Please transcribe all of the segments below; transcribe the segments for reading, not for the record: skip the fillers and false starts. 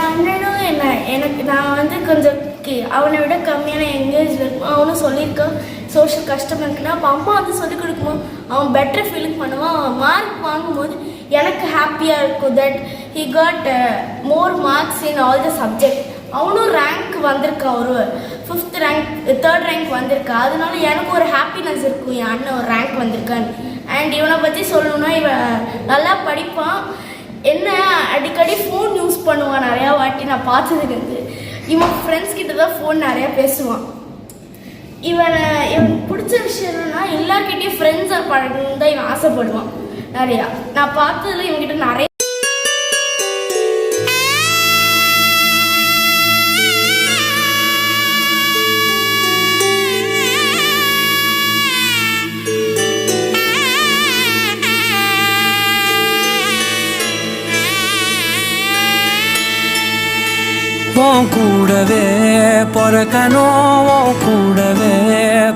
அண்ணனும் எனக்கு நான் வந்து கொஞ்சம் அவனை விட கம்மியான எங்கேஜ் இருக்கும். அவனும் சொல்லியிருக்கான் சோஷியல் கஷ்டம் இருக்குன்னா. அப்போ அம்மா வந்து சொல்லிக் கொடுக்கும்போது அவன் பெட்டர் ஃபீலிங் பண்ணுவான். அவன் மார்க் வாங்கும்போது எனக்கு ஹாப்பியாக இருக்கும் that he got more marks in all the subject. அவனும் ரேங்க் வந்திருக்கான், ஒரு 5th ரேங்க் 3rd ரேங்க் வந்திருக்கான். அதனால எனக்கு ஒரு ஹாப்பினஸ் இருக்கும் என் அண்ணன் ஒரு ரேங்க் வந்திருக்கான்னு. அண்ட் இவனை பற்றி சொல்லணுன்னா இவன் நல்லா படிப்பான். என்ன அடிக்கடி ஃபோன் யூஸ் பண்ணுவான் நிறையா வாட்டி நான் பார்த்ததுலேருந்து. இவன் ஃப்ரெண்ட்ஸ் கிட்ட தான் ஃபோன் நிறையா பேசுவான். இவன் பிடிச்ச விஷயம் என்னன்னா எல்லார்கிட்டையும் ஃப்ரெண்ட்ஸாக பழகணுன்னு தான் இவன் ஆசைப்படுவான் நிறையா. நான் பார்த்ததுல இவன்கிட்ட நிறைய கூடவே பொறக்கணும், கூடவே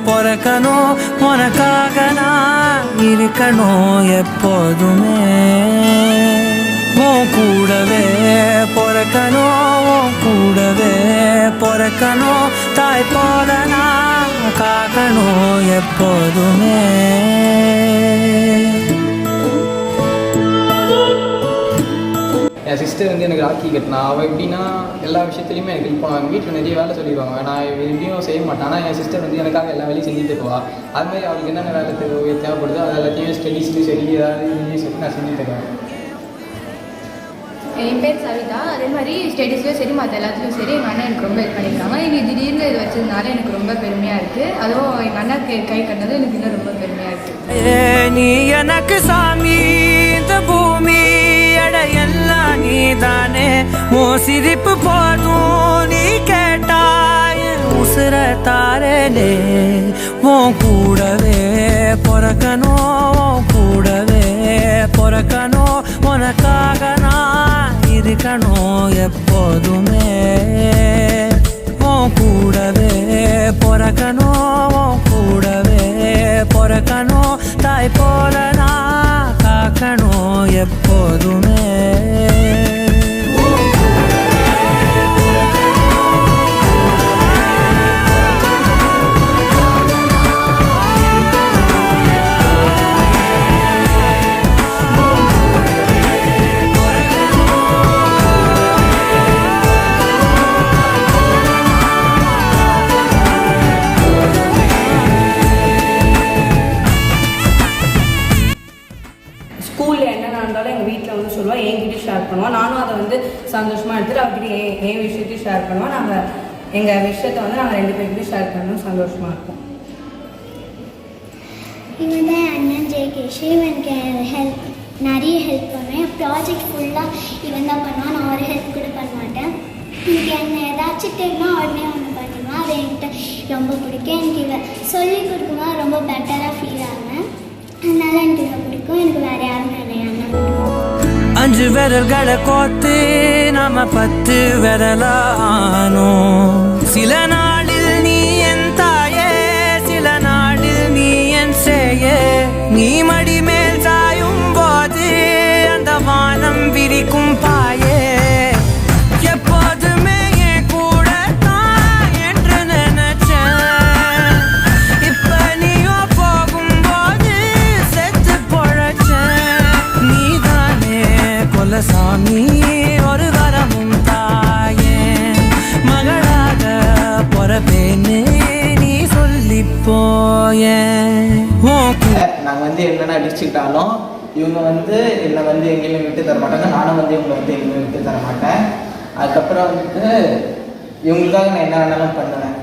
பொறக்கணும், உனக்காக நான் இருக்கணும் எப்போதுமே. கூடவே பொறக்கணும், கூடவே பொறக்கணும், தாய் போல நான் காக்கணும் எப்போதுமே. என் சிஸ்டர் வந்து எனக்கு ராக்கி கட்டினா. அவள் எப்படின்னா எல்லா விஷயத்துலையுமே எனக்கு ஹெல்ப் பண்ணுவாங்க. வீட்டில் நிறைய வேலை சொல்லிடுவாங்க, நான் எப்படியும் செய்ய மாட்டேன். ஆனால் என் சிஸ்டர் வந்து எனக்காக எல்லா வேலையும் செஞ்சு தருவா. அதுமாதிரி அவளுக்கு என்னென்ன வேலை தேவைப்படுதோ அது எல்லாத்தையும் ஸ்டடீஸ்லையும் சரி ஏதாவது சரி நான் செஞ்சு தருவேன். என் பேர் சவிதா. அதே மாதிரி ஸ்டடீஸ்லையும் சரி மற்ற எல்லாத்துலேயும் சரி எங்கள் அண்ணன் எனக்கு ரொம்ப ஹெல்ப் பண்ணியிருக்காங்க. இன்னைக்கு திடீர்னு இது வச்சதுனால எனக்கு ரொம்ப பெருமையாக இருக்குது. அதுவும் எங்கள் அண்ணாக்கு கை கட்டினது எனக்கு இன்னும் ரொம்ப பெருமையாக இருக்குது. நீ எனக்கு சாமி, இந்த பூமி எல்லாம் நீதானே. ஓ சிரிப்பு போதும் நீ கேட்டாய் உசுர தாரலே. ஓ கூடவே பொறக்கணும், கூடவே பொறக்கணும், உனக்காக நான் இருக்கணும் எப்போதுமே. ஓ கூடவே பொறக்கணும், கூடவே பொறக்கணும், தாய் போல நான் காக்கணும் எப்போதுமே. ஷேர் பண்ணுவோம். நானும் அதை வந்து சந்தோஷமாக எடுத்துகிட்டு அவர்கிட்ட என் விஷயத்தையும் ஷேர் பண்ணுவோம். நாங்கள் எங்கள் விஷயத்தை வந்து நாங்கள் 2 பேருக்கிட்டையும் ஷேர் பண்ணோம். சந்தோஷமாக இருக்கும். இவன் தான் அண்ணன் ஜெயகேஷ். இவனுக்கு நிறைய ஹெல்ப் பண்ணுவேன். ப்ராஜெக்ட் ஃபுல்லாக இவன் தான் பண்ணுவான். நான் ஒரு ஹெல்ப் கூட பண்ண மாட்டேன். எனக்கு என்ன ஏதாச்சும் தெரியுமா உடனே ஒன்று பண்ணுவேன். அது என்கிட்ட ரொம்ப பிடிக்கும். எனக்கு இவன் சொல்லிக் கொடுக்கும்போது ரொம்ப பெட்டராக ஃபீல் ஆகுவேன். அதனால எனக்கு இவன் பிடிக்கும். எனக்கு வேறு யாரும் நிறைய அண்ணன் பிடிக்கும். 5 விரல்களை கோத்து நாம 10 விரலானோ. சில நாளில் நீ என் தாயே, சில நாளில் நீ என் சேயே. நீ மடி மேல் சாயும் போது அந்த வானம் விரிக்கும் பாயே. எப்போதுமே என் கூட தான் என்று நினைச்சேன். இப்ப நீயோ போகும்போது செத்து பொழைச்சேன். நீதானே சாமி ஒரு வரமும் தாயே. மகளாக பொறப்பேன்னு நீ சொல்லி போய. நாங்கள் வந்து என்னென்ன அடிச்சுக்கிட்டாலும் இவங்க வந்து என்னை வந்து எங்கேயுமே விட்டு தர மாட்டாங்க. நானும் வந்து இவங்களை வந்து எங்கேயுமே விட்டு தர மாட்டேன். அதுக்கப்புறம் வந்துட்டு இவங்களுக்காக நான் என்ன வேணாலும் பண்ணுவேன்.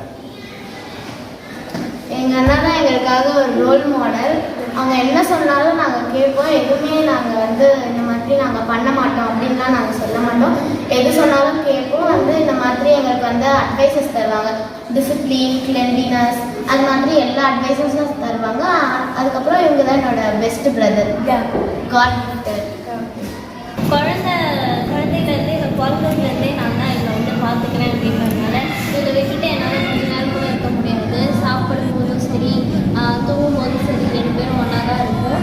எங்கள் அண்ணா தான் எங்களுக்காக ஒரு ரோல் மாடல். அவங்க என்ன சொன்னாலும் நாங்கள் கேட்போம். எதுவுமே நாங்கள் வந்து இந்த மாதிரி நாங்கள் பண்ண மாட்டோம் அப்படின்லாம் நாங்கள் சொல்ல மாட்டோம். எது சொன்னாலும் கேட்போம். வந்து இந்த மாதிரி எங்களுக்கு வந்து அட்வைசஸ் தருவாங்க. டிசிப்ளின், கிளென்லினஸ், அது மாதிரி எல்லா அட்வைசஸும் தருவாங்க. அதுக்கப்புறம் இவங்க தான் என்னோட பெஸ்ட் பிரதர். God gifted. குழந்தைலேருந்தே இந்த பிறந்ததுலேருந்தே நான் தான் இதில் வந்து பார்த்துக்கிறேன் அப்படின்றதுனால இதை விட்டுட்டு என்னால் கொஞ்ச நேரம் கூட இருக்க முடியாது. சாப்பிடும் போதும் சரி, தூங்கும் போதும் சரி, 2 பேரும் ஒன்றா தான் இருக்கும்.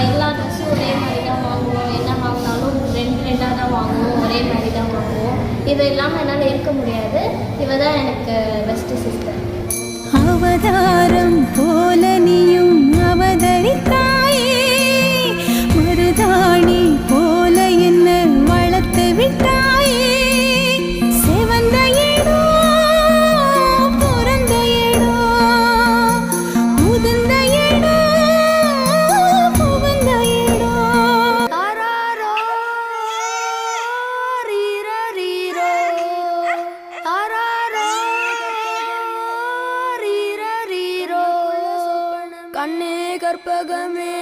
எல்லா ட்ரெஸ்ஸும் ஒரே மாதிரி தான் வாங்குவோம். என்ன வாங்கினாலும் 2 2ஆக தான் வாங்குவோம். ஒரே மாதிரி தான் வாங்குவோம். இவ இல்லாமல் என்னால் இருக்க முடியாது. இவ தான் எனக்கு பெஸ்ட்டு சிஸ்டர். அவதாரம் போல நீயும் அவதரித்தாயே, மருதாணி போல என்ன வளர்த்து விட்டாயே. செவந்த ஏடோ பிறந்த ஏடோ, முதிர்ந்த ஏடோ புகுந்த ஏடோ. ஆராரோ ரீரரீரோ, ஆராரோ ரீரரீரோ. கண்ணே கற்பகமே,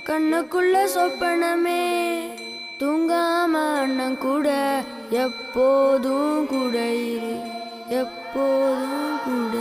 கண்ணுக்குள்ள சொப்பனமே, தூங்காம அண்ணன் கூட எப்போதும் கூட இரு, எப்போதும் கூட